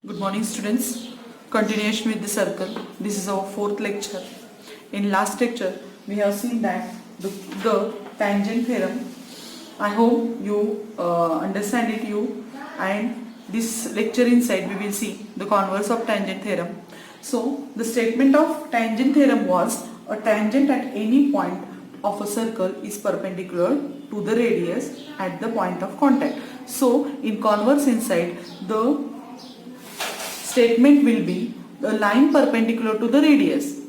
Good morning students. Continuation with the circle. This is our fourth lecture. In last lecture we have seen that the tangent theorem. I hope you understand it and this lecture inside we will see the converse of tangent theorem. So the statement of tangent theorem was a tangent at any point of a circle is perpendicular to the radius at the point of contact. So in converse inside the statement will be the line perpendicular to the radius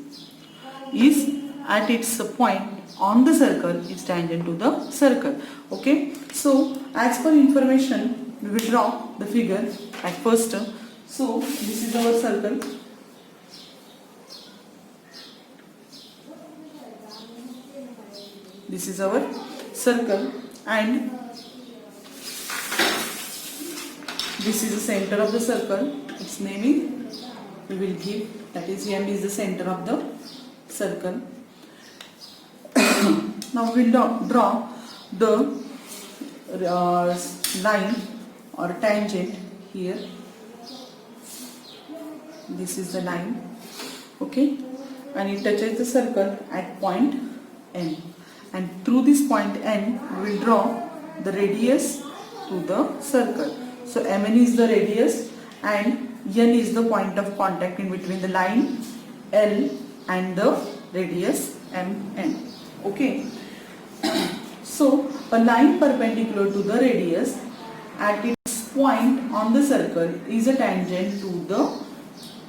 is at its point on the circle is tangent to the circle. Okay, so as per information we will draw the figure at first. So this is our circle. This is our circle and this is the center of the circle. Its naming we will give, that is M is the center of the circle. Now we will draw the line or tangent here. This is the line, okay, and it touches the circle at point N, and through this point N we will draw the radius to the circle. So Mn is the radius and N is the point of contact in between the line L and the radius Mn. Okay. So a line perpendicular to the radius at its point on the circle is a tangent to the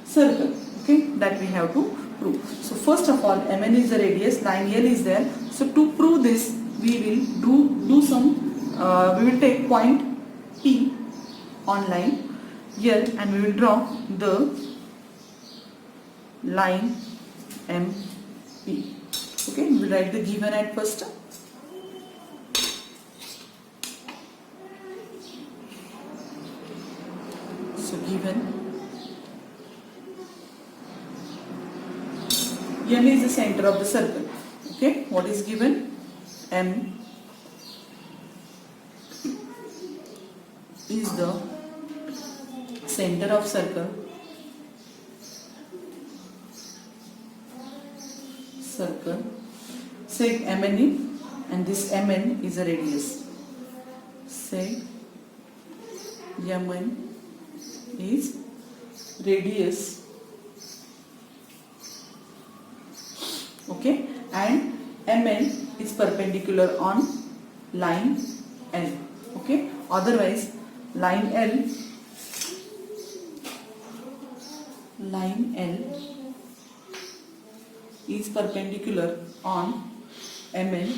circle. Okay, that we have to prove. So first of all, Mn is the radius, line L is there. So to prove this, we will do some. We will take point P on line L and we will draw the line MP. Okay, we will write the given at first. So given N is the center of the circle. Okay, what is given? M is the center of circle. Say Mn and this Mn is a radius. Say Mn is radius. Okay, and Mn is perpendicular on line L. Okay, otherwise line L is perpendicular on Mn.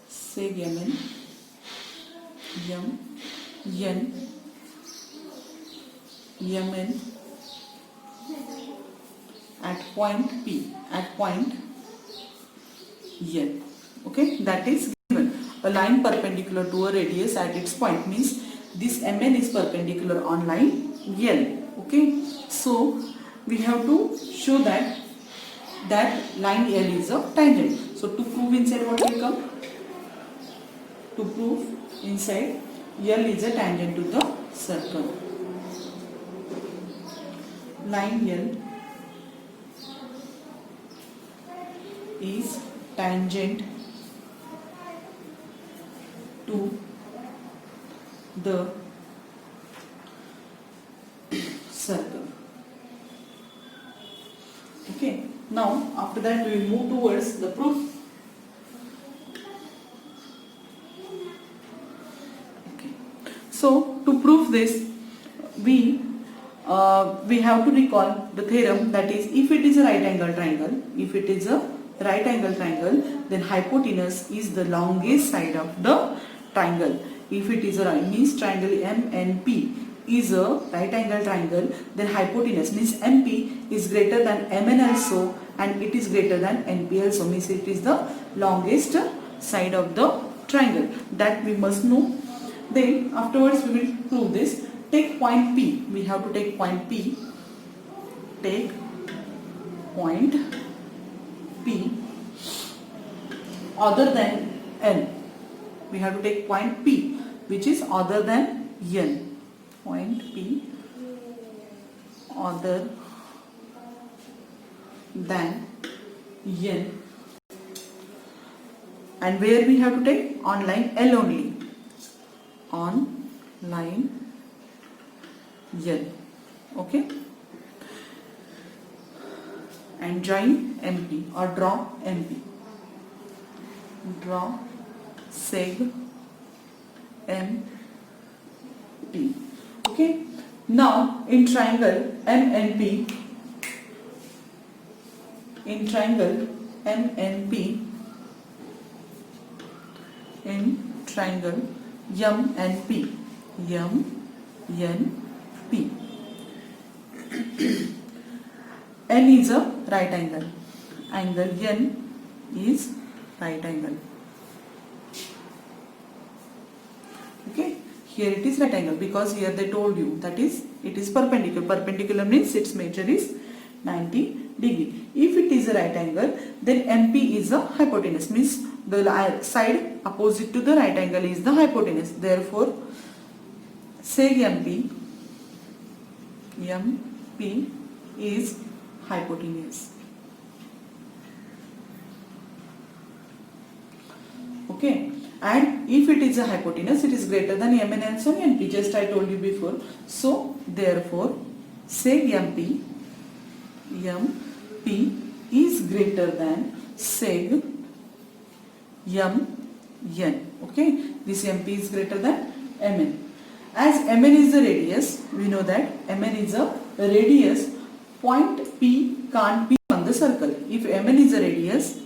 Say Mn, N, Mn at point P, at point N. Okay, that is given. A line perpendicular to a radius at its point means this Mn is perpendicular on line L. Okay, so we have to show that line L is a tangent. So to prove inside what will come? To prove inside L is a tangent to the circle. Line L is tangent to the circle. Okay, now after that we will move towards the proof. Okay, so to prove this we have to recall the theorem, that is, if it is a right angle triangle, then hypotenuse is the longest side of the triangle. If it is a right, means triangle MNP is a right angle triangle, then hypotenuse means MP is greater than MN also and it is greater than NP also, means it is the longest side of the triangle. That we must know. Then afterwards we will prove this. Take point P. We have to take point P. Take point P other than N. We have to take point P which is other than N. point P other than N, and where we have to take? On line L only, on line L. Okay, and join MP or draw MP. Draw seg MP. Okay, now in triangle MNP, in triangle MNP, in triangle MNP, MNP, N is a right angle, angle N is right angle. Okay, here it is right angle because here they told you that is it is perpendicular. Perpendicular means its measure is 90 degree. If it is a right angle, then MP is a hypotenuse, means the side opposite to the right angle is the hypotenuse. Therefore, seg MP is hypotenuse. Okay, and if it is a hypotenuse, it is greater than MN and so NP, just I told you before. So therefore seg MP is greater than seg MN. Okay, this MP is greater than MN. As MN is the radius, we know that MN is a radius, point P can't be on the circle. If MN is a radius,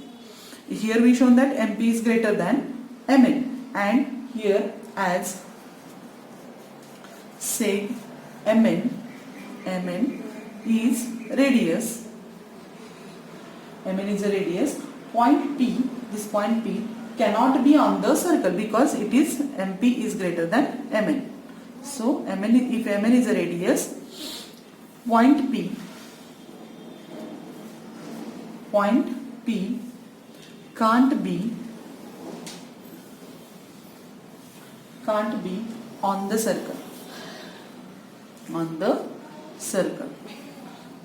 here we shown that MP is greater than MN, and here as seg MN is radius, MN is a radius, point P, this point P cannot be on the circle because it is MP is greater than MN. So MN, if MN is a radius, point P can't be on the circle,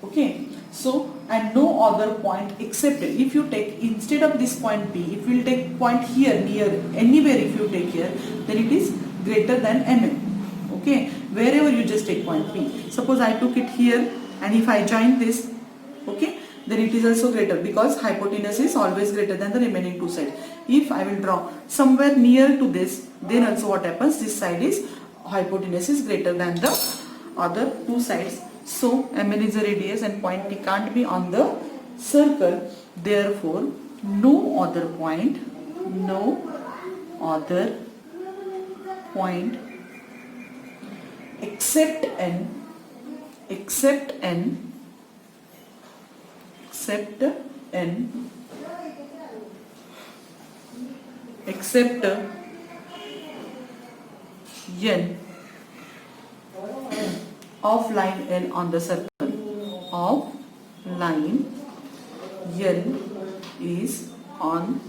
okay. So, and no other point except, if you take instead of this point P, if you will take point here near anywhere, if you take here, then it is greater than MN. Okay, wherever you just take point P. Suppose I took it here, and if I join this, okay, then it is also greater because hypotenuse is always greater than the remaining two sides. If I will draw somewhere near to this, then also what happens? This side is hypotenuse is greater than the other two sides. So MN is a radius and point P can't be on the circle. Therefore, no other point except N of line L on the circle, of line L is on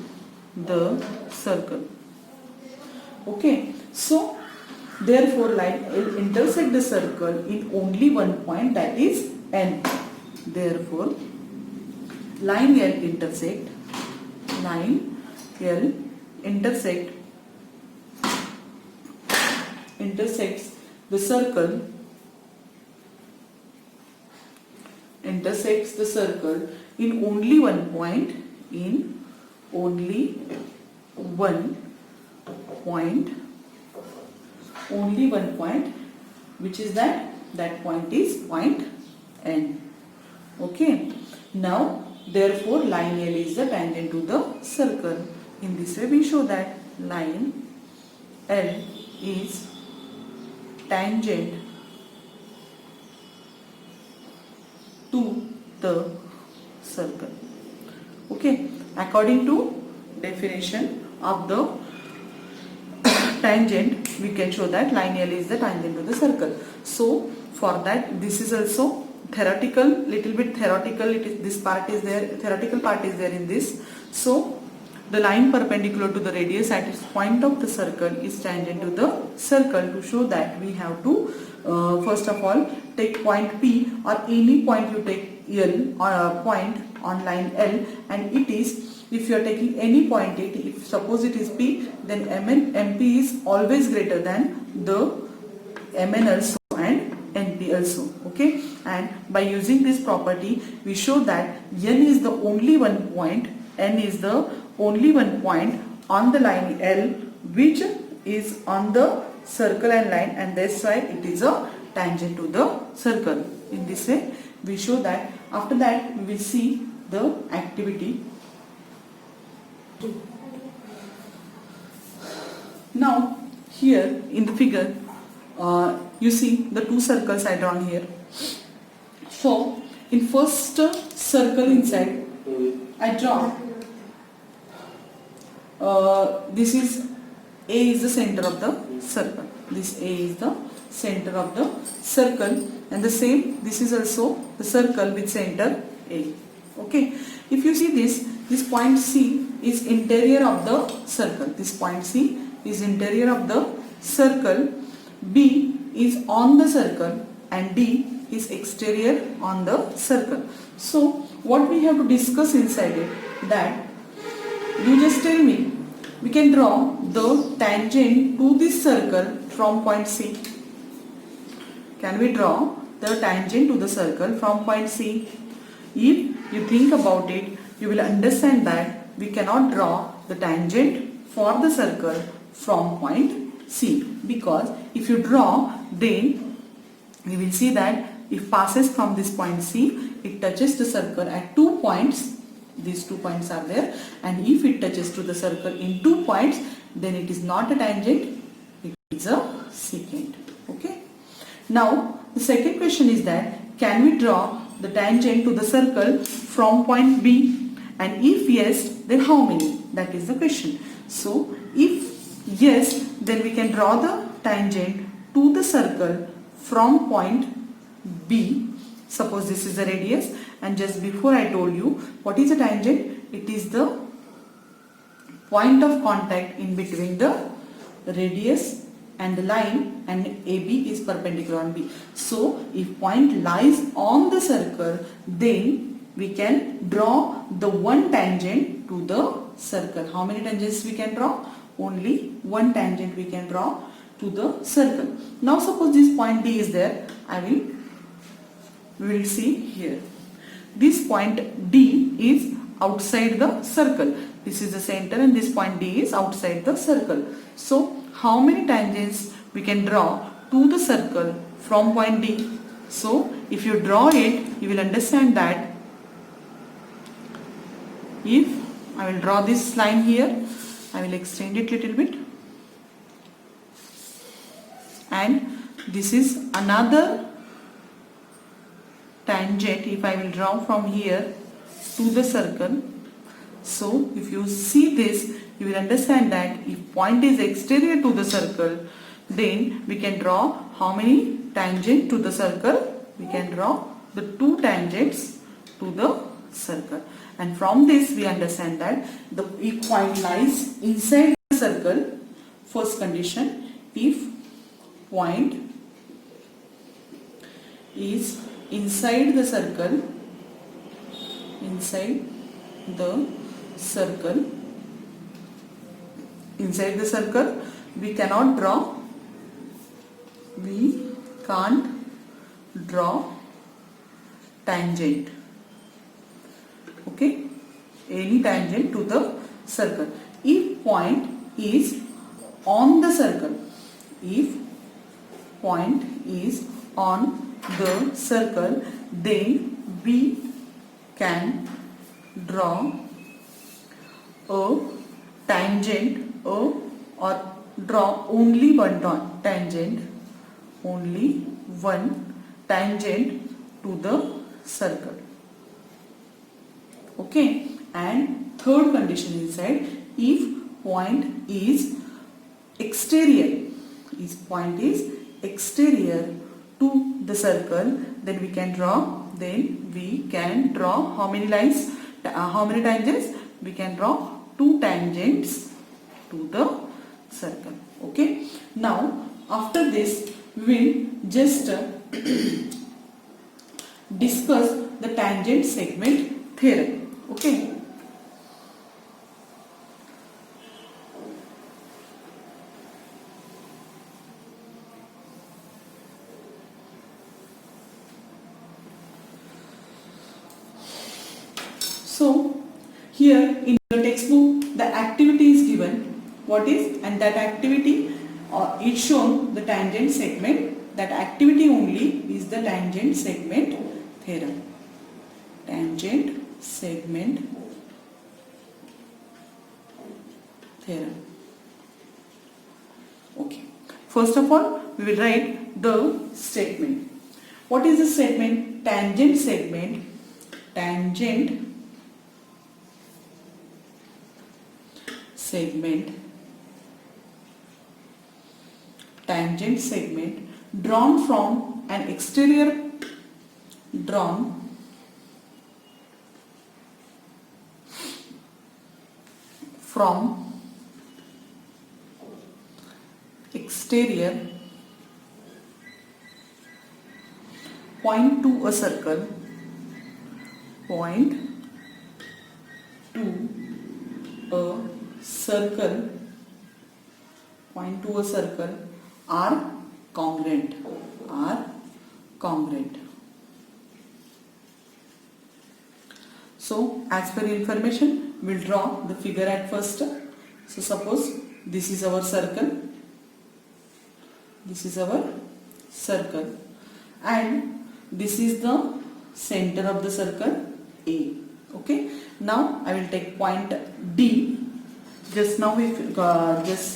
the circle. Okay, so therefore line L intersect the circle in only one point, that is N. Therefore line L intersects the circle in only one point, which is that point is point N. Okay, now therefore line L is the tangent to the circle. In this way we show that line L is tangent to the circle. Okay, according to definition of the tangent, we can show that line L is the tangent to the circle. So for that, this is also theoretical, little bit theoretical. This part is there, theoretical part is there in this. So the line perpendicular to the radius at its point of the circle is tangent to the circle. To show that, we have to first of all take point P or any point you take L or a point on line L, and it is, if you are taking any point it, if suppose it is P, then MP is always greater than the MN also and NP also. Okay, and by using this property we show that N is the only one point, N is the only one point on the line L which is on the circle and line, and that's why it is a tangent to the circle. In this way we show that. After that we will see the activity. Now here in the figure you see the two circles I drawn here. So in first circle inside I draw this is A is the center of the circle. This A is the center of the circle, and the same this is also the circle with center A. Okay, if you see this point C is interior of the circle. This point C is interior of the circle. B is on the circle and D is exterior on the circle. So what we have to discuss inside it, that you just tell me, we can draw the tangent to this circle from point C. Can we draw the tangent to the circle from point C? If you think about it, you will understand that we cannot draw the tangent for the circle from point C, because if you draw, then we will see that if passes from this point C, it touches the circle at 2 points. These 2 points are there, and if it touches to the circle in 2 points, then it is not a tangent, it is a secant. Okay. Now the second question is that can we draw the tangent to the circle from point B, and if yes, then how many? That is the question. So if yes, then we can draw the tangent to the circle from point B. Suppose this is the radius, and just before I told you what is a tangent, it is the point of contact in between the radius and the line, and AB is perpendicular on B. So if point lies on the circle, then we can draw the one tangent to the circle. How many tangents we can draw? Only one tangent we can draw to the circle. Now suppose this point D is there, we will see here. This point D is outside the circle. This is the center and this point D is outside the circle. So how many tangents we can draw to the circle from point D? So if you draw it, you will understand that if I will draw this line here, I will extend it little bit, and this is another tangent if I will draw from here to the circle. So if you see this, you will understand that if point is exterior to the circle, then we can draw how many tangent to the circle? We can draw the 2 tangents to the circle, and from this we understand that if point lies inside the circle, first condition, if point is inside the circle, inside the circle, we can't draw tangent. Okay, any tangent to the circle. If point is on the circle, if point is on the circle, then we can draw a tangent or draw only one tangent, to the circle. Okay, and third condition inside, if point is exterior, to the circle, then we can draw how many lines, how many tangents? We can draw 2 tangents to the circle. Okay, now after this we will just discuss the tangent segment theorem. Okay. So here in the textbook the activity is given, what is, and that activity is shown the tangent segment. That activity only is the tangent segment theorem. Tangent segment theorem. Okay. First of all, we will write the statement. What is the statement? Tangent segment. Tangent segment. Tangent segment drawn from an exterior, drawn from exterior point to a circle, point to a circle, point to a circle are congruent, are congruent. So as per information, we'll draw the figure at first. So suppose this is our circle, this is our circle, and this is the center of the circle A. Okay. Now I will take point D. Just now we saw this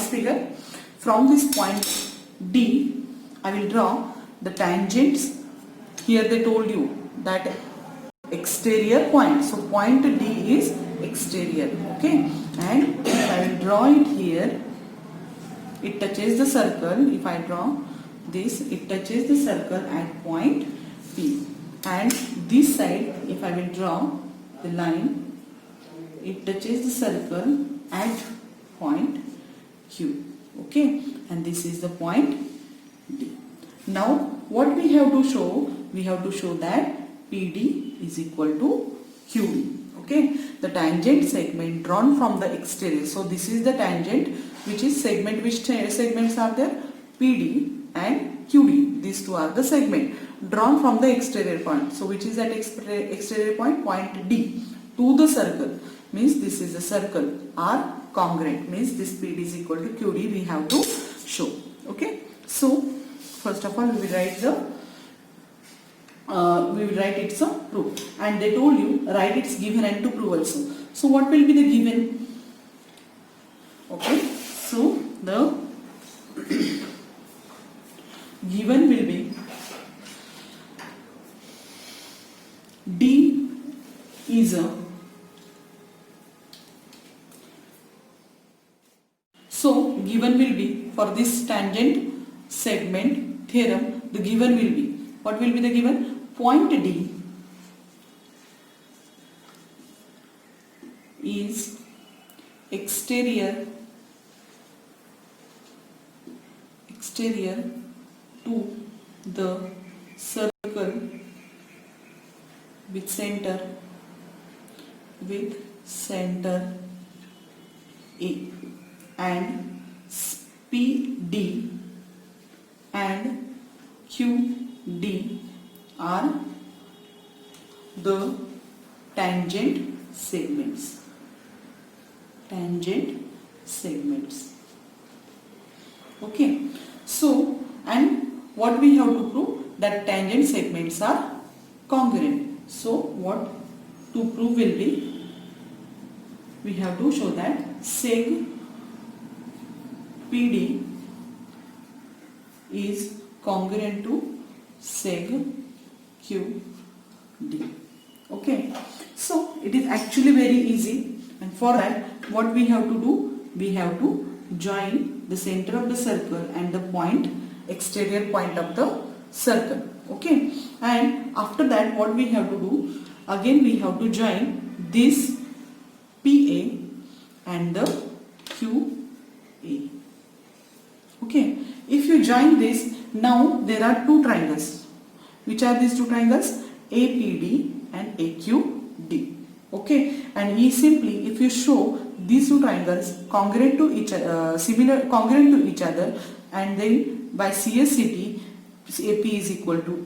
figure. From this point D, I will draw the tangents. Here they told you that exterior point. So point D is exterior. Okay. And if I will draw it here, it touches the circle. If I draw this, it touches the circle at point P. And this side, if I will draw the line, it touches the circle at point Q. Okay, and this is the point D. Now what we have to show? We have to show that PD is equal to QD. Okay, the tangent segment drawn from the exterior. So this is the tangent, which is segment. Which segments are there? PD and QD. These two are the segment drawn from the exterior point. So which is that exterior point? Point D to the circle. Means this is a circle. Are congruent. Means this PD is equal to QD. We have to show. Okay. So first of all, we will write its proof. And they told you write its given and to prove also. So what will be the given? Okay. So the given will be D is a, so given will be for this tangent segment theorem, the given will be, what will be the given? Point D is exterior to the circle with center A, and PD and QD are the tangent segments. Tangent segments. Okay. So, and what we have to prove? That tangent segments are congruent. So, what to prove will be, we have to show that seg PD is congruent to seg QD. Okay. So, it is actually very easy, and for that what we have to do? We have to join the center of the circle and the point, exterior point of the circle. Okay. And after that what we have to do? Again we have to join this PA and the QA. Okay. If you join this, now there are two triangles. Which are these two triangles? APD and AQD. Okay, and simply if you show these two triangles congruent to each congruent to each other, and then by CSCT, AP is equal to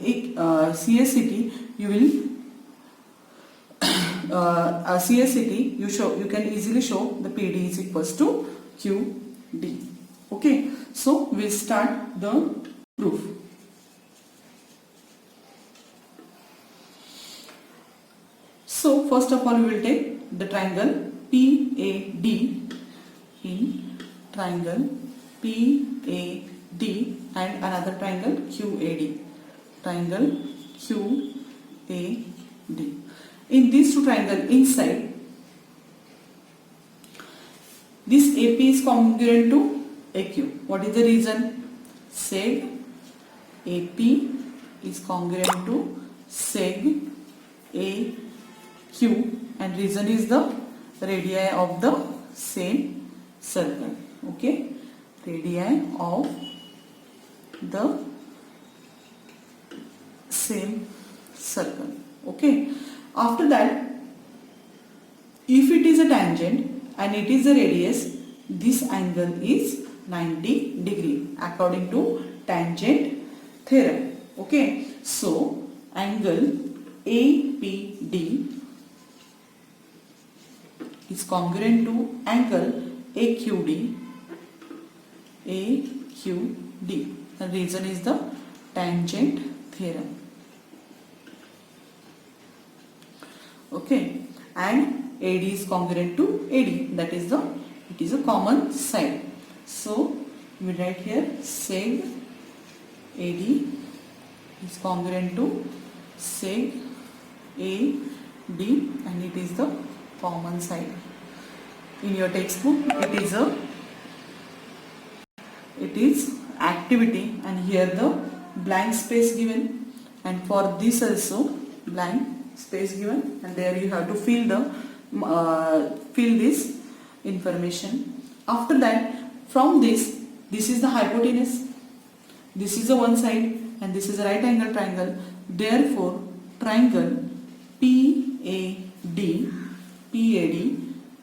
CSCT, you will CSCT you can easily show the PD is equals to QD. Okay, so we'll start the proof. So first of all, we will take the triangle PAD. In triangle PAD and another triangle QAD. Triangle QAD. In these two triangles inside, this AP is congruent to AQ. What is the reason? Seg AP is congruent to seg AQ, and reason is the radii of the same circle. Okay, radii of the same circle. Okay, after that, if it is a tangent and it is a radius, this angle is 90 degree according to tangent theorem. Okay, so angle APD is congruent to angle AQD. The reason is the tangent theorem. Okay, and AD is congruent to AD, that is it is a common side. So we write here seg AD is congruent to seg AD, and it is the common side. In your textbook it is activity, and here the blank space given, and for this also blank space given, and there you have to fill this information. After that, from this is the hypotenuse, this is the one side, and this is a right angle triangle. Therefore triangle PAD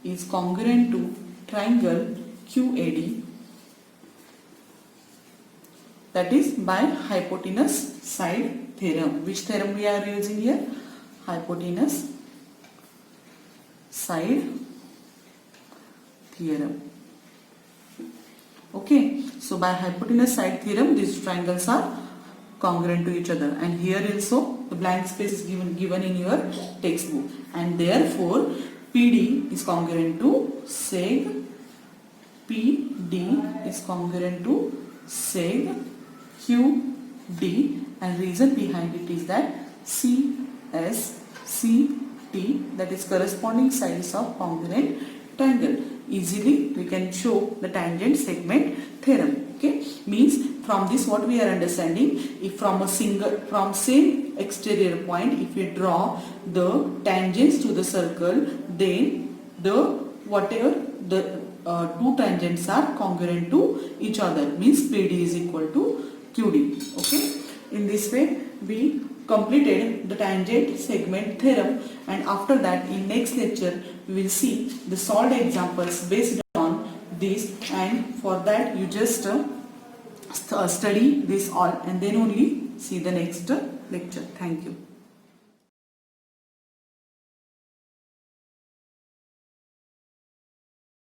is congruent to triangle QAD, that is by hypotenuse side theorem. Which theorem we are using here? Hypotenuse side theorem. Okay, so by hypotenuse side theorem, these triangles are congruent to each other, and here also the blank space is given in your textbook, and therefore PD is congruent to seg PD is congruent to seg QD, and reason behind it is that CSCT, that is corresponding sides of congruent triangle. Easily we can show the tangent segment theorem. Okay, means from this what we are understanding, if from same exterior point, if we draw the tangents to the circle, then whatever the two tangents are congruent to each other, means PD is equal to QD. Okay, in this way we completed the tangent segment theorem, and after that in next lecture we will see the solved examples based on this, and for that you just study this all and then only see the next lecture.